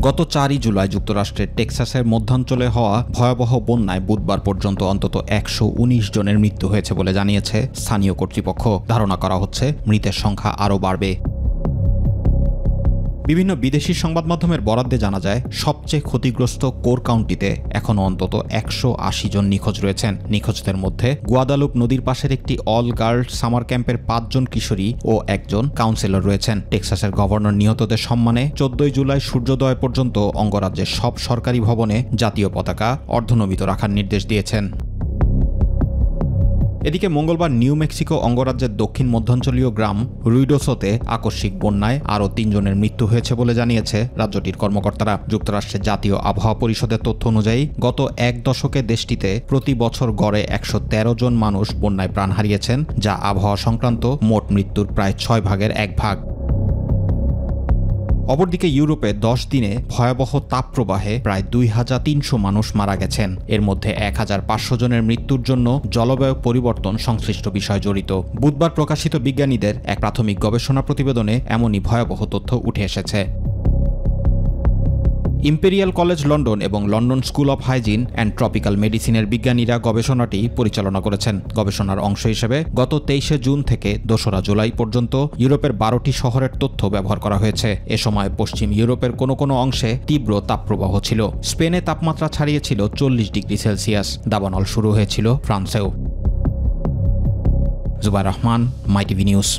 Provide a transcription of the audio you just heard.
গত 4 জুলাই যুক্তরাষ্ট্রের টেক্সাসের মধ্যাঞ্চলে হওয়া ভয়াবহ বন্যায় বুধবার পর্যন্ত অন্তত 119 জনের মৃত্যু হয়েছে বলে জানিয়েছে স্থানীয় কর্তৃপক্ষ। ধারণা করা হচ্ছে মৃতের সংখ্যা আরও বাড়বে। বিভিন্ন বিদেশি সংবাদ মাধ্যমের বরাদ্দে জানা যায়, সবচেয়ে ক্ষতিগ্রস্ত কোর কাউন্টিতে এখনও অন্তত 180 জন নিখোঁজ রয়েছেন। নিখোঁজদের মধ্যে গুয়াদালুপ নদীর পাশের একটি অল গার্লস সামার ক্যাম্পের 5 জন কিশোরী ও একজন কাউন্সিলর রয়েছেন। টেক্সাসের গভর্নর নিহতদের সম্মানে 14 জুলাই সূর্যোদয় পর্যন্ত অঙ্গরাজ্যের সব সরকারি ভবনে জাতীয় পতাকা অর্ধনমিত রাখার নির্দেশ দিয়েছেন। এদিকে মঙ্গলবার নিউ মেক্সিকো অঙ্গরাজ্যের দক্ষিণ মধ্যাঞ্চলীয় গ্রাম রুইডোসোতে আকস্মিক বন্যায় আরও 3 জনের মৃত্যু হয়েছে বলে জানিয়েছে রাজ্যটির কর্মকর্তারা। যুক্তরাষ্ট্রের জাতীয় আবহাওয়া পরিষদের তথ্য অনুযায়ী গত 1 দশকে দেশটিতে প্রতি বছর গড়ে 113 জন মানুষ বন্যায় প্রাণ হারিয়েছেন, যা আবহাওয়া সংক্রান্ত মোট মৃত্যুর প্রায় 6 ভাগের 1 ভাগ। অপরদিকে ইউরোপে 10 দিনে ভয়াবহ তাপপ্রবাহে প্রায় 2300 মানুষ মারা গেছেন। এর মধ্যে 1500 জনের মৃত্যুর জন্য জলবায়ু পরিবর্তন সংশ্লিষ্ট বিষয় জড়িত। বুধবার প্রকাশিত বিজ্ঞানীদের এক প্রাথমিক গবেষণা প্রতিবেদনে এমনই ভয়াবহ তথ্য উঠে এসেছে। ইম্পেরিয়াল কলেজ লন্ডন এবং London school of hygiene and tropical মেডিসিনের বিজ্ঞানীরা গবেষণাটি পরিচালনা করেছেন। গবেষণার অংশ হিসেবে গত 23 জুন থেকে 2রা জুলাই পর্যন্ত ইউরোপের 12টি শহরের তথ্য ব্যবহার করা হয়েছে। এ সময় পশ্চিম ইউরোপের কোনো কোনো অংশে তীব্র তাপপ্রবাহ ছিল। স্পেনে তাপমাত্রা ছাড়িয়েছিল 40 ডিগ্রি সেলসিয়াস। দাবানল শুরু হয়েছিল ফ্রান্সেও। জুবাইর রহমান, মাই টিভি নিউজ।